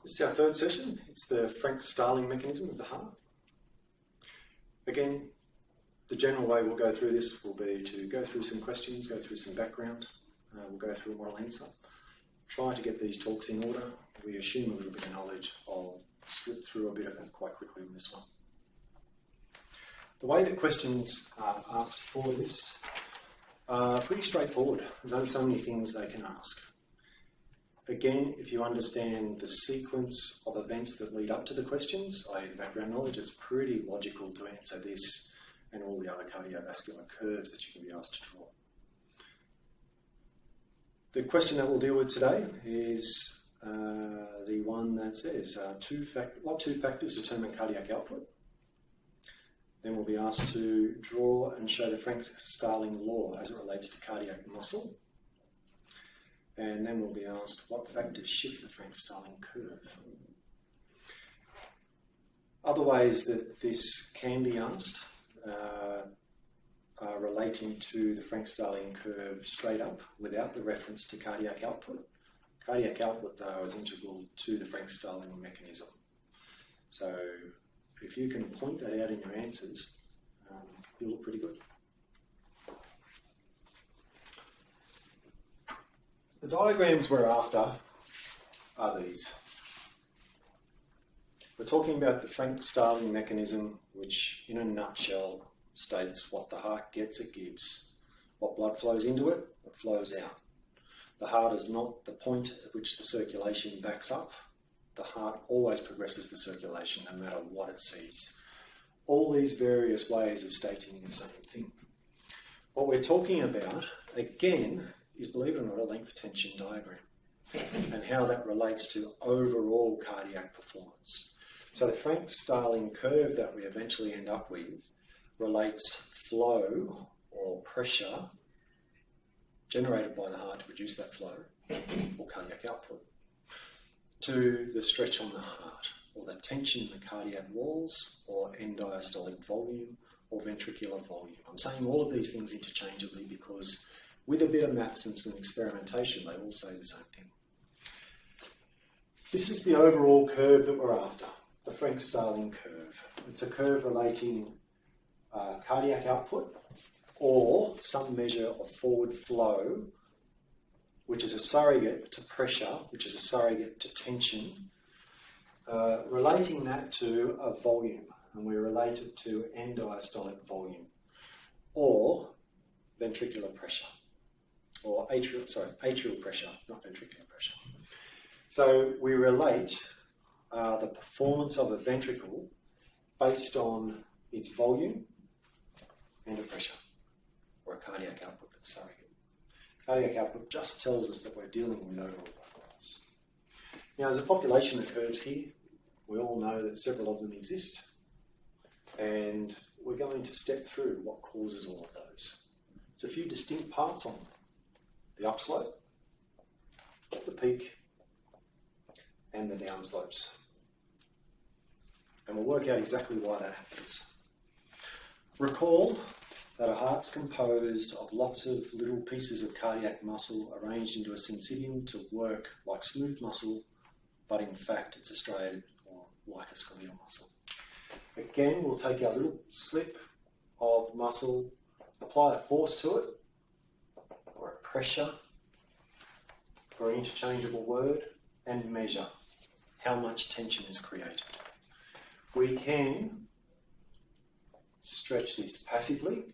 This is our third session. It's the Frank Starling mechanism of the heart. Again, the general way we'll go through this will be to go through some questions, go through some background, we'll go through what I'll answer. Try to get these talks in order. We assume a little bit of knowledge. I'll slip through a bit of it quite quickly on this one. The way that questions are asked for this are pretty straightforward. There's only so many things they can ask. Again, if you understand the sequence of events that lead up to the questions, i.e. the background knowledge, it's pretty logical to answer this and all the other cardiovascular curves that you can be asked to draw. The question that we'll deal with today is the one that says, what two factors determine cardiac output? Then we'll be asked to draw and show the Frank Starling law as it relates to cardiac muscle. And then we'll be asked what factors shift the Frank Starling curve. Other ways that this can be asked are relating to the Frank Starling curve straight up without the reference to cardiac output. Cardiac output, though, is integral to the Frank Starling mechanism. So if you can point that out in your answers, you'll look pretty good. The diagrams we're after are these. We're talking about the Frank Starling mechanism, which in a nutshell states what the heart gets, it gives. What blood flows into it, what flows out. The heart is not the point at which the circulation backs up. The heart always progresses the circulation no matter what it sees. All these various ways of stating the same thing. What we're talking about, again, is, believe it or not, a length tension diagram and how that relates to overall cardiac performance. So the Frank Starling curve that we eventually end up with relates flow or pressure generated by the heart to produce that flow or cardiac output to the stretch on the heart or the tension in the cardiac walls or end diastolic volume or ventricular volume. I'm saying all of these things interchangeably because with a bit of maths and some experimentation, they all say the same thing. This is the overall curve that we're after, the Frank Starling curve. It's a curve relating cardiac output or some measure of forward flow, which is a surrogate to pressure, which is a surrogate to tension, relating that to a volume, and we relate it to end diastolic volume or ventricular pressure. Or atrial pressure, not ventricular pressure. So we relate the performance of a ventricle based on its volume and a pressure, or a cardiac output for the surrogate. Cardiac output just tells us that we're dealing with overall performance. Now, there's a population of curves here. We all know that several of them exist, and we're going to step through what causes all of those. There's a few distinct parts on them. The upslope, the peak, and the downslopes. And we'll work out exactly why that happens. Recall that a heart's composed of lots of little pieces of cardiac muscle arranged into a syncytium to work like smooth muscle, but in fact it's a striated or like a skeletal muscle. Again, we'll take our little slip of muscle, apply a force to it, or a pressure, for an interchangeable word, and measure how much tension is created. We can stretch this passively,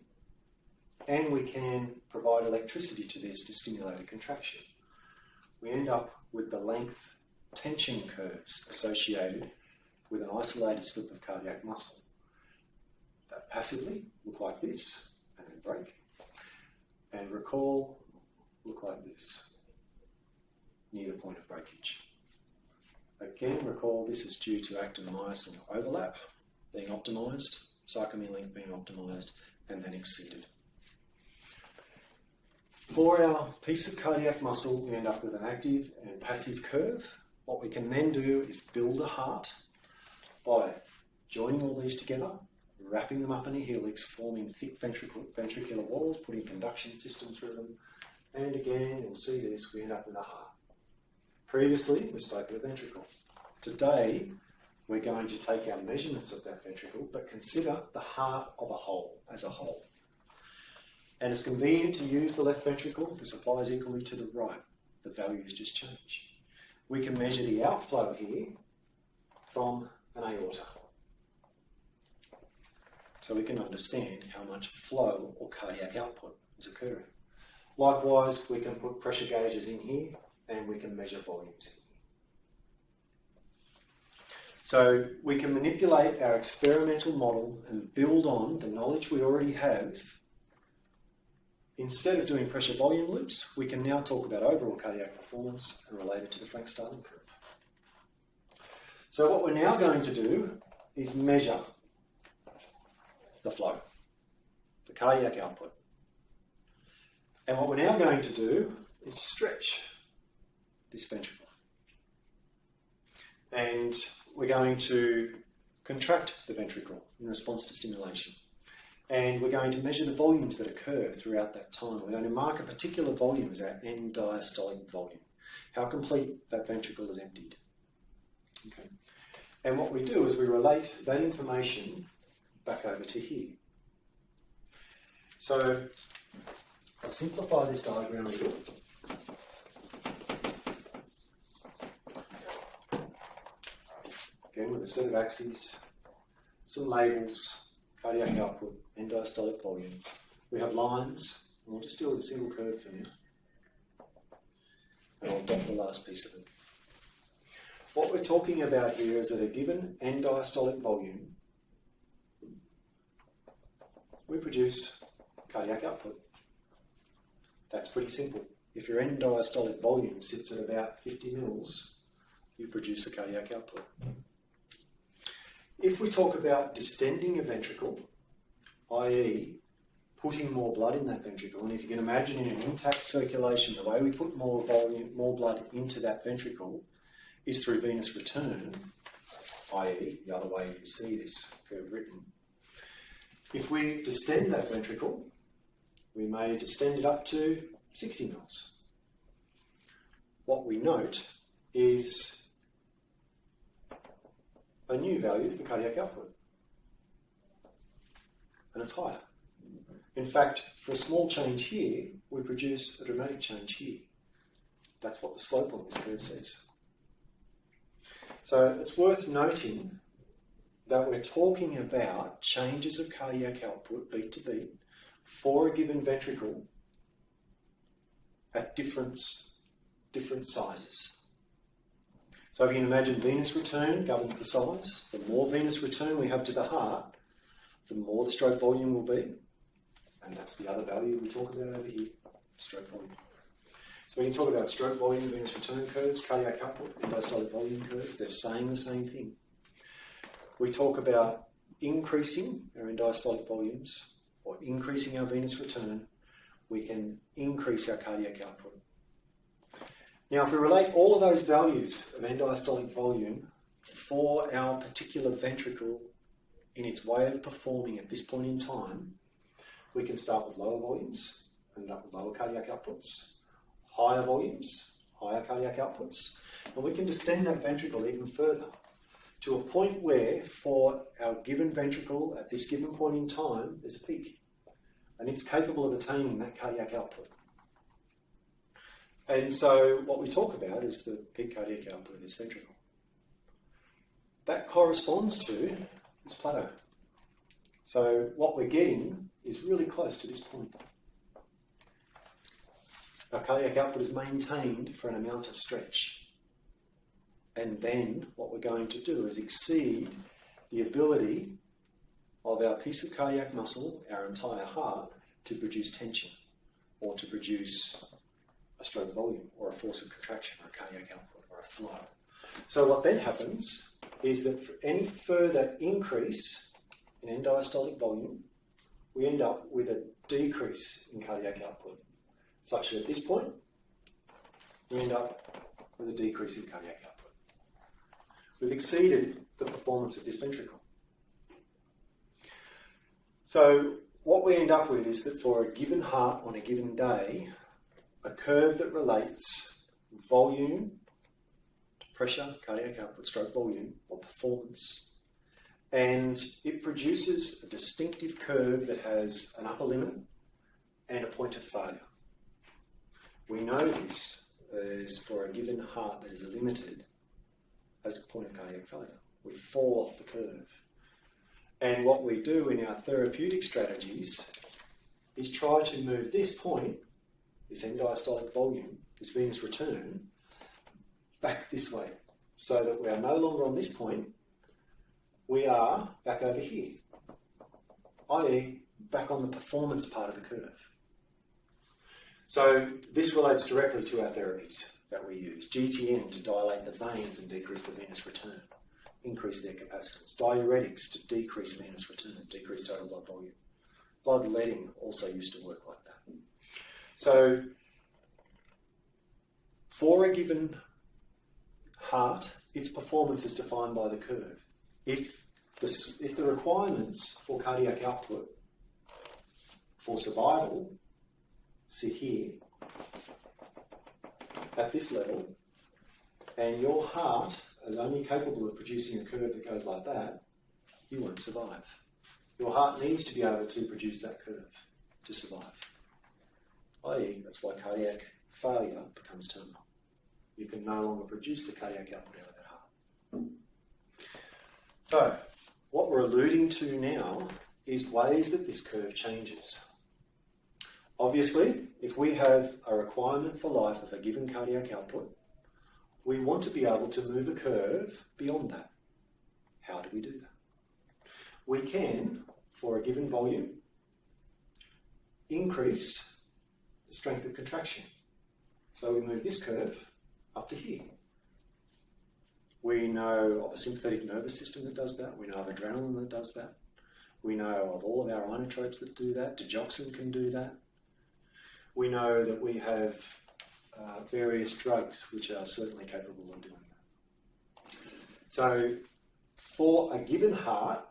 and we can provide electricity to this to stimulate a contraction. We end up with the length tension curves associated with an isolated slip of cardiac muscle. That passively look like this, and then break. And recall, look like this, near the point of breakage. Again, recall this is due to actin-myosin overlap being optimised, sarcomere length being optimised, and then exceeded. For our piece of cardiac muscle, we end up with an active and passive curve. What we can then do is build a heart by joining all these together, wrapping them up in a helix, forming thick ventricular walls, putting conduction systems through them, and again, you'll see this, we end up with a heart. Previously, we spoke of a ventricle. Today, we're going to take our measurements of that ventricle, but consider the heart of a whole as a whole. And it's convenient to use the left ventricle. This applies equally to the right. The values just change. We can measure the outflow here from an aorta. So we can understand how much flow or cardiac output is occurring. Likewise, we can put pressure gauges in here and we can measure volumes in here. So we can manipulate our experimental model and build on the knowledge we already have. Instead of doing pressure volume loops, we can now talk about overall cardiac performance and relate it to the Frank Starling curve. So what we're now going to do is measure the flow, the cardiac output. And what we're now going to do is stretch this ventricle. And we're going to contract the ventricle in response to stimulation. And we're going to measure the volumes that occur throughout that time. We're going to mark a particular volume as our end diastolic volume, how complete that ventricle is emptied. Okay. And what we do is we relate that information back over to here. So I'll simplify this diagram a little. Again, with a set of axes, some labels, cardiac output, end diastolic volume. We have lines, and we'll just deal with a single curve for now. And I'll dot the last piece of it. What we're talking about here is that a given end diastolic volume, we produce cardiac output. That's pretty simple. If your end diastolic volume sits at about 50 mils, you produce a cardiac output. If we talk about distending a ventricle, i.e. putting more blood in that ventricle, and if you can imagine in an intact circulation, the way we put more blood into that ventricle is through venous return, i.e. the other way you see this curve written. If we distend that ventricle, we may distend it up to 60 mils. What we note is a new value for cardiac output, and it's higher. In fact, for a small change here, we produce a dramatic change here. That's what the slope on this curve says. So it's worth noting that we're talking about changes of cardiac output beat to beat for a given ventricle at different sizes. So if you can imagine venous return governs the size. The more venous return we have to the heart, the more the stroke volume will be. And that's the other value we talk about over here, stroke volume. So we can talk about stroke volume, venous return curves, cardiac output, and diastolic volume curves. They're saying the same thing. We talk about increasing our end diastolic volumes or increasing our venous return. We can increase our cardiac output. Now, if we relate all of those values of end diastolic volume for our particular ventricle in its way of performing at this point in time, we can start with lower volumes, end up with lower cardiac outputs, higher volumes, higher cardiac outputs, and we can distend that ventricle even further to a point where for our given ventricle at this given point in time, there's a peak, and it's capable of attaining that cardiac output. And so what we talk about is the peak cardiac output of this ventricle. That corresponds to this plateau. So what we're getting is really close to this point. Our cardiac output is maintained for an amount of stretch. And then what we're going to do is exceed the ability of our piece of cardiac muscle, our entire heart, to produce tension or to produce a stroke volume or a force of contraction or a cardiac output or a flow. So what then happens is that for any further increase in end diastolic volume, we end up with a decrease in cardiac output, such that at this point, we end up with a decrease in cardiac output. We've exceeded the performance of this ventricle. So what we end up with is that for a given heart on a given day, a curve that relates volume pressure, cardiac output, stroke volume, or performance. And it produces a distinctive curve that has an upper limit and a point of failure. We know this is for a given heart that is limited as a point of cardiac failure. We fall off the curve. And what we do in our therapeutic strategies is try to move this point, this end diastolic volume, this venous return, back this way, so that we are no longer on this point, we are back over here, i.e. back on the performance part of the curve. So this relates directly to our therapies that we use. GTN to dilate the veins and decrease the venous return, increase their capacitance. Diuretics to decrease venous return, decrease total blood volume. Bloodletting also used to work like that. So for a given heart, its performance is defined by the curve. If the requirements for cardiac output for survival sit here at this level, and your heart is only capable of producing a curve that goes like that, you won't survive. Your heart needs to be able to produce that curve to survive. I.e., that's why cardiac failure becomes terminal. You can no longer produce the cardiac output out of that heart. So, what we're alluding to now is ways that this curve changes. Obviously, if we have a requirement for life of a given cardiac output, we want to be able to move a curve beyond that. How do we do that? We can, for a given volume, increase the strength of contraction. So we move this curve up to here. We know of a sympathetic nervous system that does that. We know of adrenaline that does that. We know of all of our inotropes that do that. Digoxin can do that. We know that we have various drugs which are certainly capable of doing that. So for a given heart,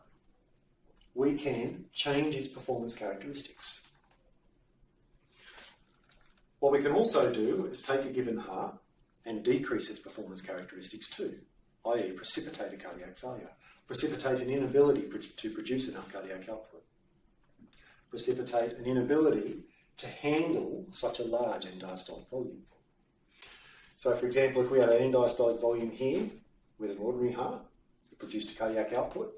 we can change its performance characteristics. What we can also do is take a given heart and decrease its performance characteristics too, i.e. precipitate a cardiac failure, precipitate an inability to produce enough cardiac output, precipitate an inability to handle such a large end diastolic volume. So for example, if we had an end diastolic volume here with an ordinary heart that produced a cardiac output,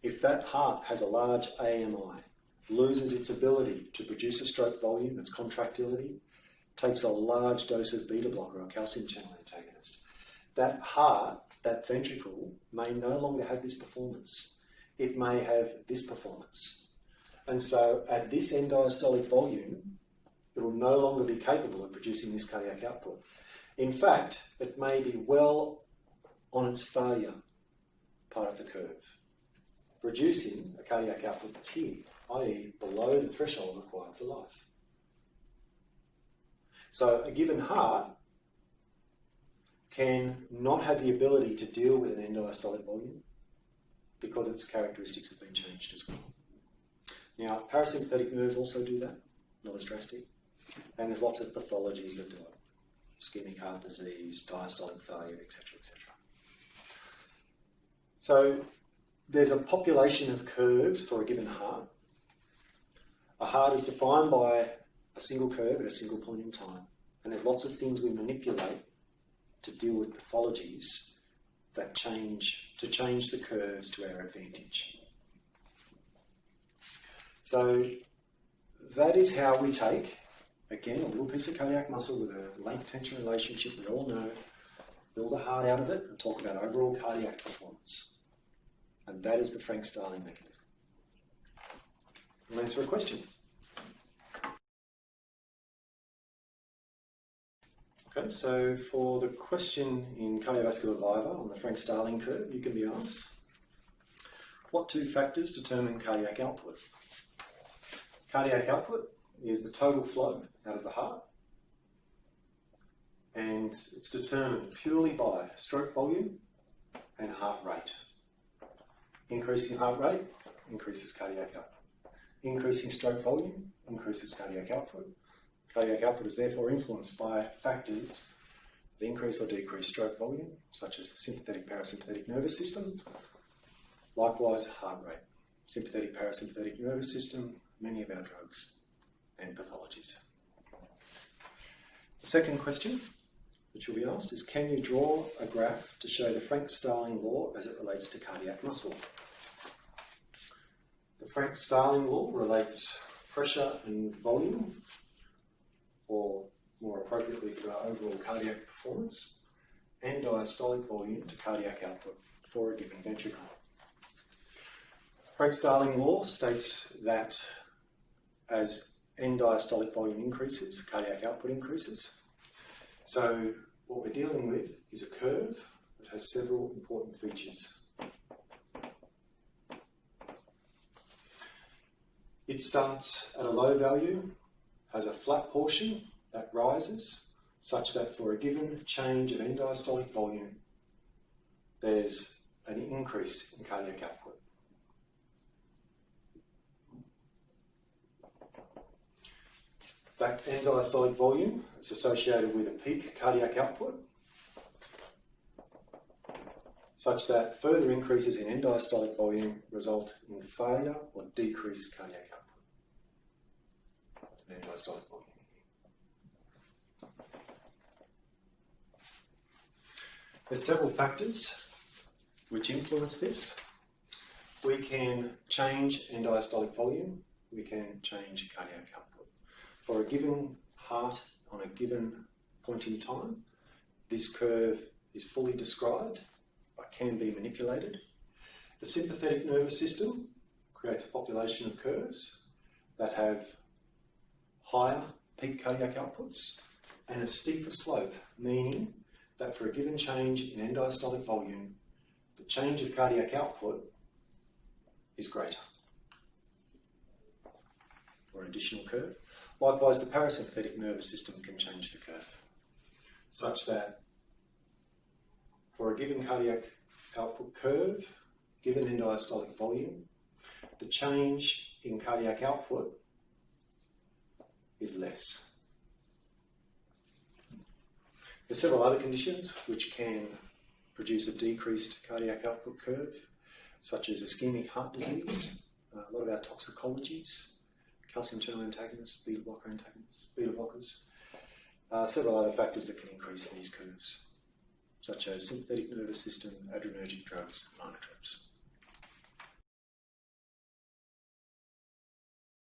if that heart has a large AMI, loses its ability to produce a stroke volume, that's contractility, takes a large dose of beta blocker or calcium channel antagonist, that heart, that ventricle, may no longer have this performance. It may have this performance. And so at this end diastolic volume, it will no longer be capable of producing this cardiac output. In fact, it may be well on its failure part of the curve, producing a cardiac output that's here, i.e. below the threshold required for life. So a given heart can not have the ability to deal with an end diastolic volume because its characteristics have been changed as well. Now, parasympathetic nerves also do that, not as drastic, and there's lots of pathologies that do it. Ischemic heart disease, diastolic failure, etc., etc. So there's a population of curves for a given heart. A heart is defined by a single curve at a single point in time, and there's lots of things we manipulate to deal with pathologies that change the curves to our advantage. So that is how we take, again, a little piece of cardiac muscle with a length-tension relationship we all know, build a heart out of it, and talk about overall cardiac performance. And that is the Frank Starling mechanism. I'll answer a question. Okay, so for the question in cardiovascular viva on the Frank Starling curve, you can be asked, what two factors determine cardiac output? Cardiac output is the total flow out of the heart, and it's determined purely by stroke volume and heart rate. Increasing heart rate increases cardiac output. Increasing stroke volume increases cardiac output. Cardiac output is therefore influenced by factors that increase or decrease stroke volume, such as the sympathetic parasympathetic nervous system. Likewise, heart rate, sympathetic parasympathetic nervous system, many of our drugs and pathologies. The second question which will be asked is, can you draw a graph to show the Frank Starling law as it relates to cardiac muscle? The Frank Starling law relates pressure and volume, or more appropriately for our overall cardiac performance, and diastolic volume to cardiac output for a given ventricle. Frank Starling law states that as end diastolic volume increases, cardiac output increases. So what we're dealing with is a curve that has several important features. It starts at a low value, has a flat portion that rises, such that for a given change of end diastolic volume, there's an increase in cardiac output. That end diastolic volume is associated with a peak cardiac output, such that further increases in end diastolic volume result in failure or decreased cardiac output. End diastolic volume. There's several factors which influence this. We can change end diastolic volume, we can change cardiac output. For a given heart on a given point in time, this curve is fully described but can be manipulated. The sympathetic nervous system creates a population of curves that have higher peak cardiac outputs and a steeper slope, meaning that for a given change in end diastolic volume, the change of cardiac output is greater, or an additional curve. Likewise, the parasympathetic nervous system can change the curve, such that for a given cardiac output curve, given end diastolic volume, the change in cardiac output is less. There's several other conditions which can produce a decreased cardiac output curve, such as ischemic heart disease, a lot of our toxicologies, calcium channel antagonists, beta blockers, several other factors that can increase these curves, such as sympathetic nervous system, adrenergic drugs, and inotropics.